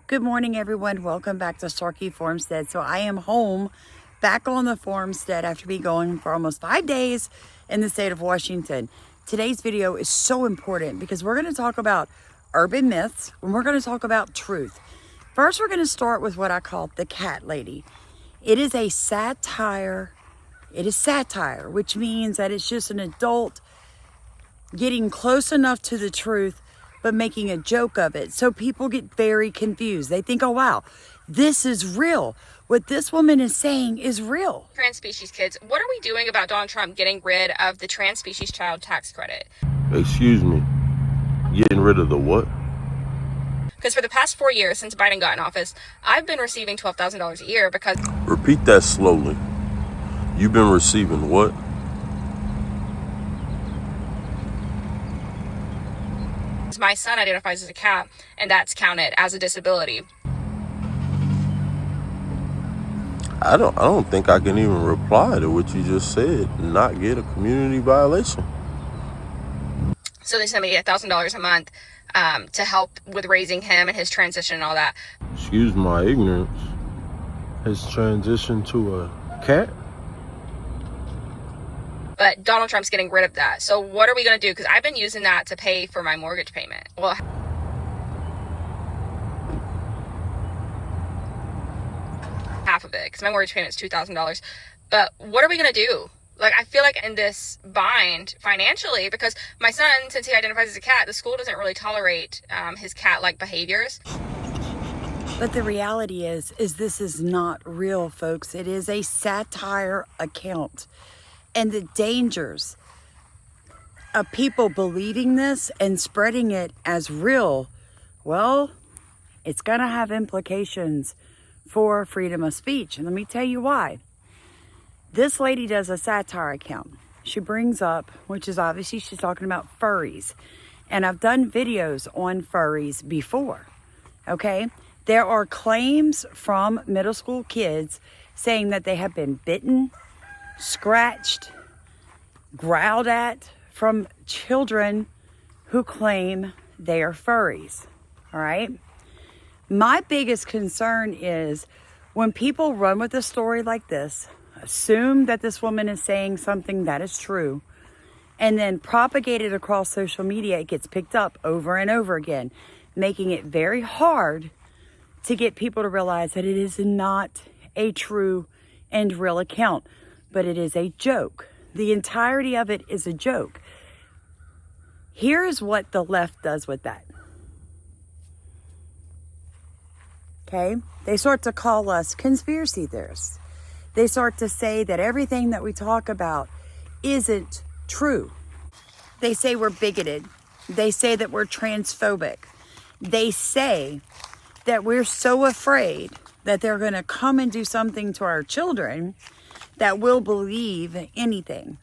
Good morning, everyone. Welcome back to Starkey Farmstead. So I am home, back on the farmstead after being gone for almost 5 days in the state of Washington. Today's video is so important because we're going to talk about urban myths and we're going to talk about truth. First, we're going to start with what I call the cat lady. It is a satire. It is satire, which means that it's just an adult getting close enough to the truth but making a joke of it. So people get very confused. They think, oh wow, this is real. What this woman is saying is real. Trans species kids, what are we doing about Donald Trump getting rid of the trans species child tax credit? Excuse me, getting rid of the what? Because for the past 4 years since Biden got in office, I've been receiving $12,000 a year because... Repeat that slowly. You've been receiving what? My son identifies as a cat, and that's counted as a disability. I don't think I can even reply to what you just said and not get a community violation. So they sent me $1,000 a month to help with raising him and his transition and all that. Excuse my ignorance. His transition to a cat? But Donald Trump's getting rid of that. So what are we going to do? Because I've been using that to pay for my mortgage payment. Well, half of it, because my mortgage payment is $2,000. But what are we going to do? Like, I feel like in this bind financially, because my son, since he identifies as a cat, the school doesn't really tolerate his cat-like behaviors. But the reality is this is not real, folks. It is a satire account. And the dangers of people believing this and spreading it as real, well, it's going to have implications for freedom of speech. And let me tell you why. This lady does a satire account. She brings up, which is obviously she's talking about furries. And I've done videos on furries before, okay? There are claims from middle school kids saying that they have been bitten, scratched, growled at from children who claim they are furries. All right. My biggest concern is when people run with a story like this, assume that this woman is saying something that is true, and then propagate it across social media, it gets picked up over and over again, making it very hard to get people to realize that it is not a true and real account. But it is a joke. The entirety of it is a joke. Here's what the left does with that. Okay? They start to call us conspiracy theorists. They start to say that everything that we talk about isn't true. They say we're bigoted. They say that we're transphobic. They say that we're so afraid that they're going to come and do something to our children that will believe anything.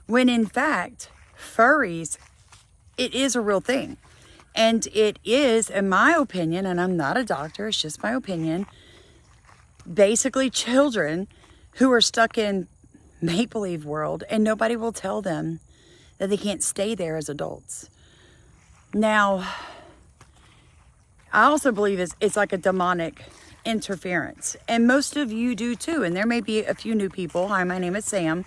When in fact, furries, it is a real thing. And it is, in my opinion, and I'm not a doctor, it's just my opinion, basically children who are stuck in make-believe world and nobody will tell them that they can't stay there as adults. Now, I also believe it's like a demonic interference, and most of you do too, and there may be a few new people. Hi, my name is Sam.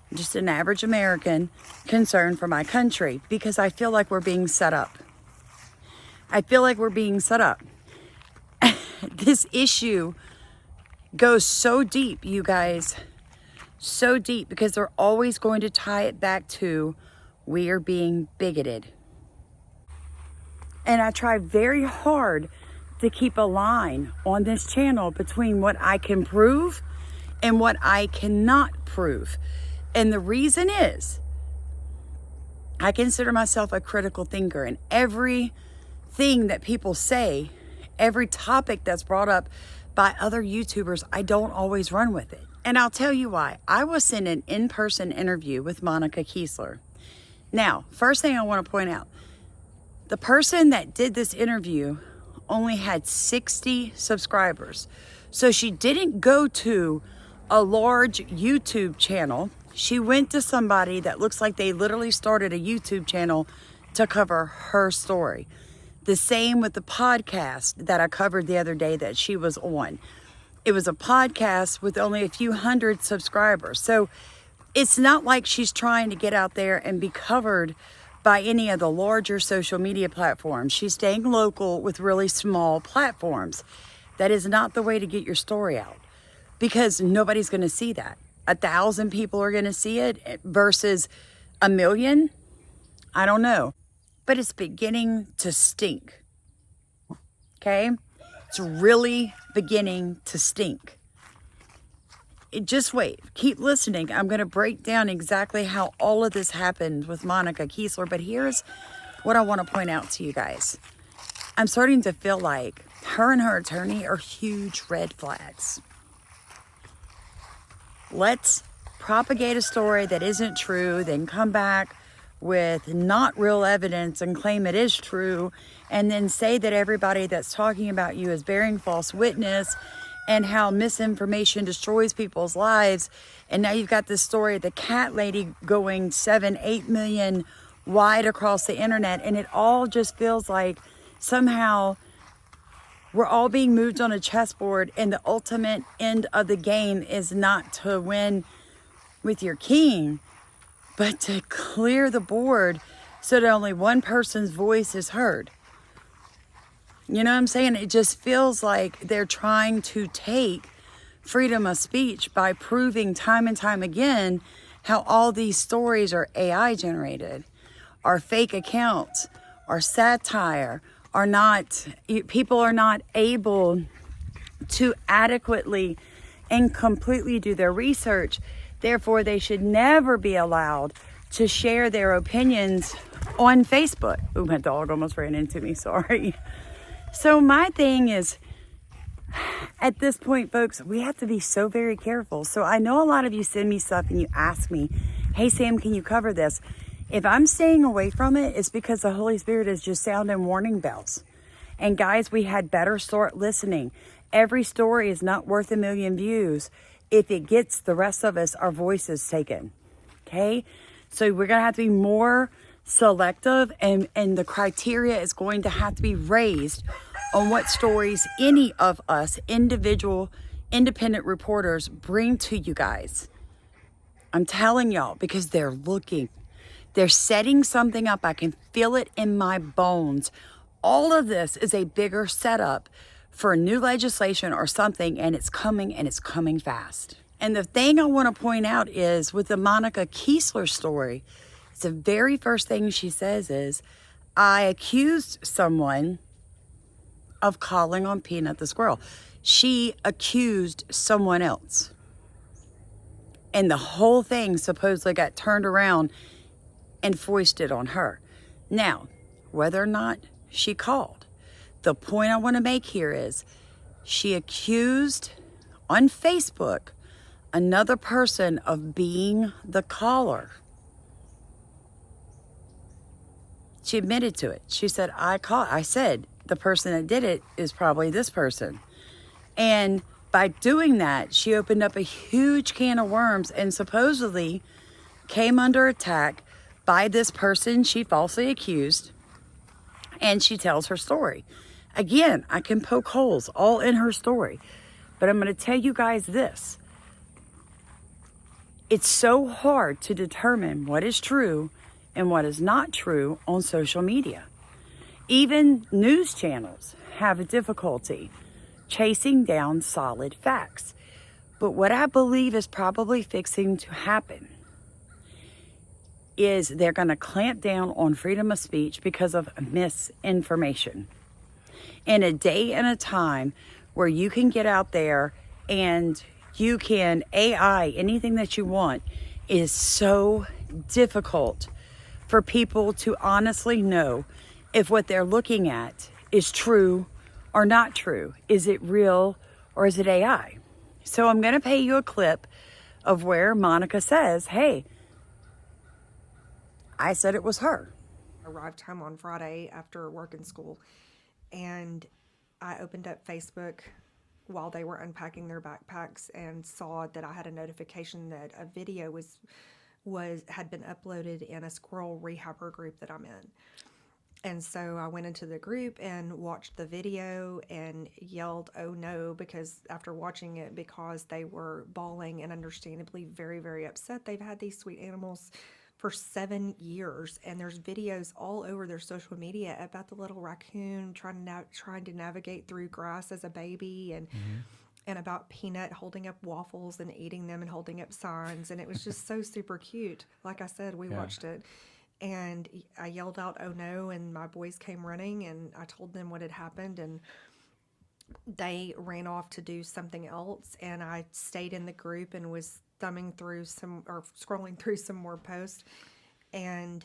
I'm just an average American concerned for my country because I feel like we're being set up. I feel like we're being set up. This issue goes so deep, you guys, so deep, because they're always going to tie it back to we are being bigoted. And I try very hard to keep a line on this channel between what I can prove and what I cannot prove. And the reason is, I consider myself a critical thinker, and everything that people say, every topic that's brought up by other YouTubers, I don't always run with it. And I'll tell you why. I was in an in-person interview with Monica Kiesler. Now, first thing I want to point out, the person that did this interview only had 60 subscribers. So she didn't go to a large YouTube channel. She went to somebody that looks like they literally started a YouTube channel to cover her story. The same with the podcast that I covered the other day that she was on. It was a podcast with only a few hundred subscribers. So it's not like she's trying to get out there and be covered by any of the larger social media platforms. She's staying local with really small platforms. That is not the way to get your story out, because nobody's going to see that. 1,000 people are going to see it versus 1 million. I don't know. But it's beginning to stink. Okay? It's really beginning to stink. Just wait. Keep listening. I'm going to break down exactly how all of this happened with Monica Kiesler. But here's what I want to point out to you guys. I'm starting to feel like her and her attorney are huge red flags. Let's propagate a story that isn't true, then come back with not real evidence and claim it is true, and then say that everybody that's talking about you is bearing false witness and how misinformation destroys people's lives. And now you've got this story of the cat lady going 7-8 million wide across the internet, and it all just feels like somehow we're all being moved on a chessboard, and the ultimate end of the game is not to win with your king, but to clear the board so that only one person's voice is heard. You know what I'm saying? It just feels like they're trying to take freedom of speech by proving time and time again how all these stories are AI generated, are fake accounts, are satire, are not, people are not able to adequately and completely do their research. Therefore, they should never be allowed to share their opinions on Facebook. Ooh, my dog almost ran into me, sorry. So my thing is, at this point, folks, we have to be so very careful. So I know a lot of you send me stuff and you ask me, hey, Sam, can you cover this? If I'm staying away from it, it's because the Holy Spirit is just sounding warning bells. And guys, we had better start listening. Every story is not worth 1 million views if it gets the rest of us our voices taken. Okay? So we're going to have to be more selective, and the criteria is going to have to be raised on what stories any of us individual independent reporters bring to you guys. I'm telling y'all, because they're looking. They're setting something up. I can feel it in my bones. All of this is a bigger setup for new legislation or something, and it's coming fast. And the thing I want to point out is with the Monica Kiesler story, it's the very first thing she says is, I accused someone of calling on Peanut the squirrel. She accused someone else. And the whole thing supposedly got turned around and foisted on her. Now, whether or not she called, the point I want to make here is she accused on Facebook another person of being the caller. She admitted to it. She said, I said the person that did it is probably this person. And by doing that, she opened up a huge can of worms and supposedly came under attack by this person she falsely accused. And she tells her story. Again, I can poke holes all in her story. But I'm going to tell you guys this. It's so hard to determine what is true and what is not true on social media. Even news channels have a difficulty chasing down solid facts. But what I believe is probably fixing to happen is they're going to clamp down on freedom of speech because of misinformation. In a day and a time where you can get out there and you can AI anything that you want, it is so difficult for people to honestly know if what they're looking at is true or not true. Is it real or is it AI? So I'm going to play you a clip of where Monica says, hey, I said it was her. Arrived home on Friday after work and school, and I opened up Facebook while they were unpacking their backpacks and saw that I had a notification that a video had been uploaded in a squirrel rehabber group that I'm in. And so I went into the group and watched the video and yelled, "Oh no," because after watching it, because they were bawling and understandably very, very upset. They've had these sweet animals for 7 years, and there's videos all over their social media about the little raccoon trying to navigate through grass as a baby, and about Peanut holding up waffles and eating them and holding up signs. And it was just so super cute. Like I said, we watched it. And I yelled out, "Oh no," and my boys came running, and I told them what had happened, and they ran off to do something else. And I stayed in the group and was scrolling through some more posts, and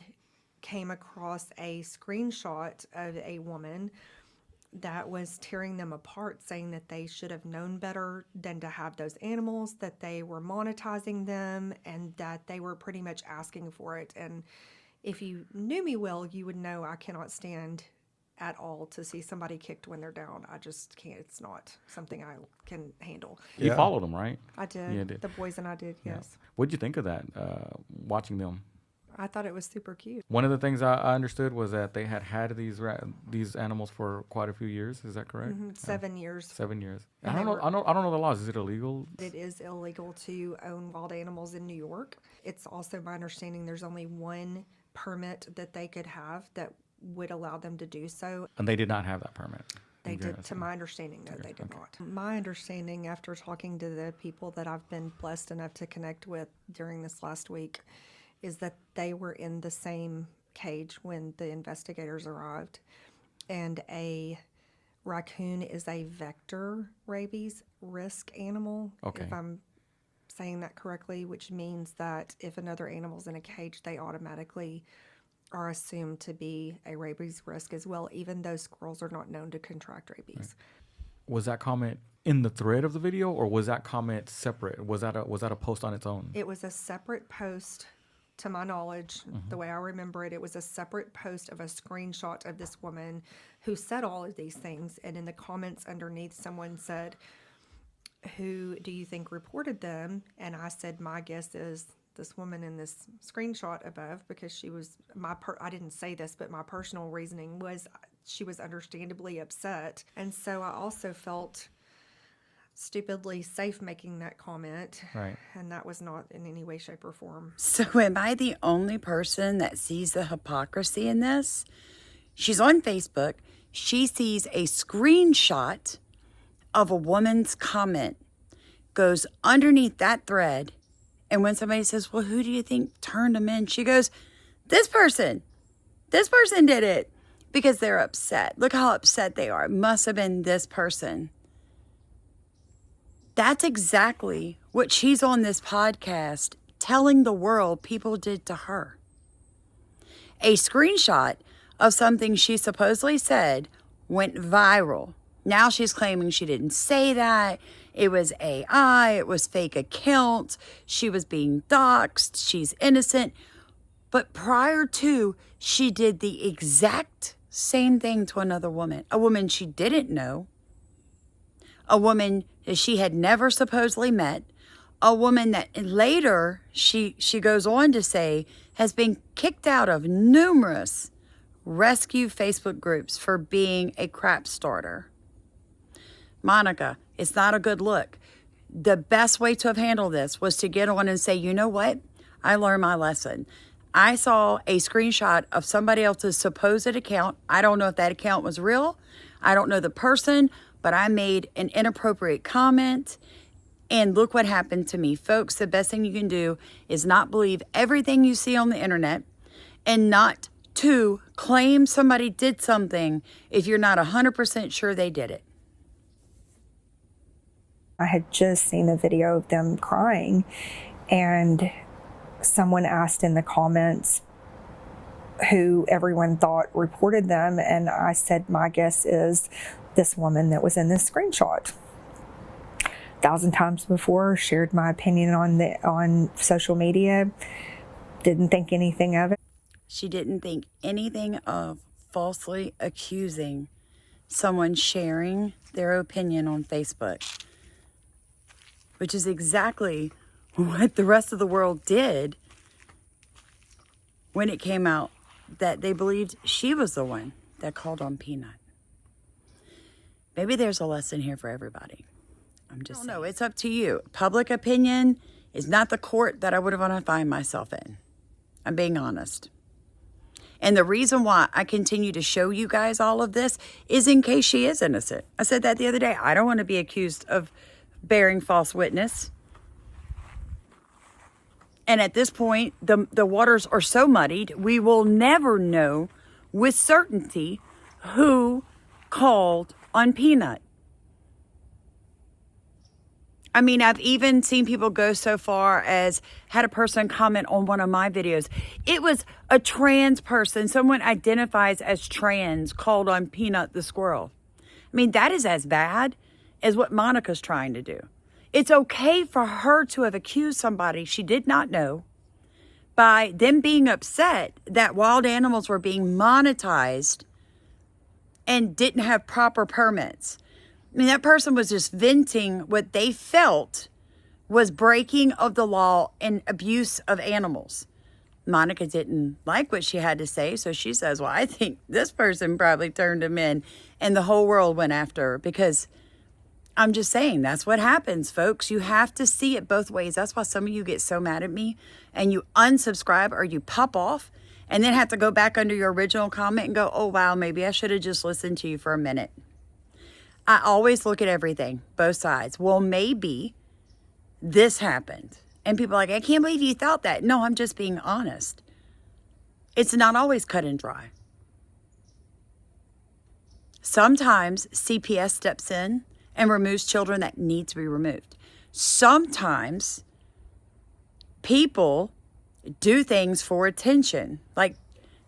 came across a screenshot of a woman that was tearing them apart, saying that they should have known better than to have those animals, that they were monetizing them, and that they were pretty much asking for it. And if you knew me well, you would know I cannot stand at all to see somebody kicked when they're down. I just can't. It's not something I can handle. You followed them, right? I did. Yeah, I did. The boys and I did, yes. What'd you think of that, watching them? I thought it was super cute. One of the things I understood was that they had these animals for quite a few years. Is that correct? 7 years. 7 years. And I don't know the laws. Is it illegal? It is illegal to own wild animals in New York. It's also my understanding there's only one permit that they could have that would allow them to do so. And they did not have that permit. They did, to my understanding, no, they did not. My understanding, after talking to the people that I've been blessed enough to connect with during this last week, is that they were in the same cage when the investigators arrived. And a raccoon is a vector rabies risk animal, if I'm saying that correctly, which means that if another animal's in a cage, they automatically are assumed to be a rabies risk as well, even though squirrels are not known to contract rabies. Right. Was that comment in the thread of the video, or was that comment separate? Was that a post on its own? It was a separate post, to my knowledge. The way I remember it, it was a separate post of a screenshot of this woman who said all of these things. And in the comments underneath, someone said, "Who do you think reported them?" And I said, "My guess is this woman in this screenshot above," because she was I didn't say this, but my personal reasoning was she was understandably upset. And so I also felt stupidly safe making that comment. Right. And that was not in any way, shape, or form. So am I the only person that sees the hypocrisy in this? She's on Facebook. She sees a screenshot of a woman's comment, goes underneath that thread, and when somebody says, "Well, who do you think turned them in?" she goes, This person did it," because they're upset. Look how upset they are. It must have been this person. That's exactly what she's on this podcast telling the world people did to her. A screenshot of something she supposedly said went viral. Now she's claiming she didn't say that. It was AI. It was fake account. She was being doxxed. She's innocent. But prior to, she did the exact same thing to another woman. A woman she didn't know. A woman that she had never supposedly met. A woman that later, she goes on to say, has been kicked out of numerous rescue Facebook groups for being a crap starter. Monica, it's not a good look. The best way to have handled this was to get on and say, "You know what? I learned my lesson. I saw a screenshot of somebody else's supposed account. I don't know if that account was real. I don't know the person, but I made an inappropriate comment. And look what happened to me." Folks, the best thing you can do is not believe everything you see on the internet, and not to claim somebody did something if you're not 100% sure they did it. I had just seen a video of them crying, and someone asked in the comments who everyone thought reported them, and I said, "My guess is this woman that was in this screenshot." 1,000 times before, shared my opinion on social media, didn't think anything of it. She didn't think anything of falsely accusing someone sharing their opinion on Facebook, which is exactly what the rest of the world did when it came out that they believed she was the one that called on Peanut. Maybe there's a lesson here for everybody. I'm just saying. No, it's up to you. Public opinion is not the court that I would want to find myself in. I'm being honest. And the reason why I continue to show you guys all of this is in case she is innocent. I said that the other day. I don't want to be accused of bearing false witness. And at this point, the waters are so muddied, we will never know with certainty who called on Peanut. I mean, I've even seen people go so far as had a person comment on one of my videos. It was a trans person, someone identifies as trans, called on Peanut the squirrel. I mean, that is as bad as what Monica's trying to do. It's okay for her to have accused somebody she did not know by them being upset that wild animals were being monetized and didn't have proper permits. I mean, that person was just venting what they felt was breaking of the law and abuse of animals. Monica didn't like what she had to say, so she says, well, I think this person probably turned him in, and the whole world went after her because I'm just saying that's what happens, folks. You have to see it both ways. That's why some of you get so mad at me and you unsubscribe or you pop off and then have to go back under your original comment and go, oh, wow, maybe I should have just listened to you for a minute. I always look at everything, both sides. Well, maybe this happened. And people are like, I can't believe you thought that. No, I'm just being honest. It's not always cut and dry. Sometimes CPS steps in and removes children that need to be removed. Sometimes people do things for attention, like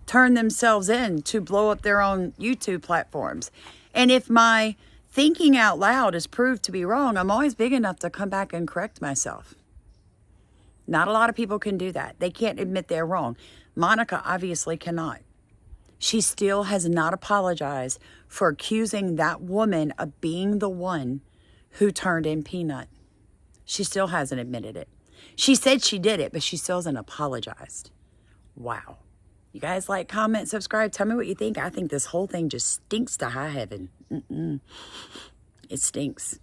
turn themselves in to blow up their own YouTube platforms. And if my thinking out loud is proved to be wrong, I'm always big enough to come back and correct myself. Not a lot of people can do that. They can't admit they're wrong. Monica obviously cannot. She still has not apologized for accusing that woman of being the one who turned in Peanut. She still hasn't admitted it. She said she did it, but she still hasn't apologized. Wow. You guys like, comment, subscribe. Tell me what you think. I think this whole thing just stinks to high heaven. It stinks.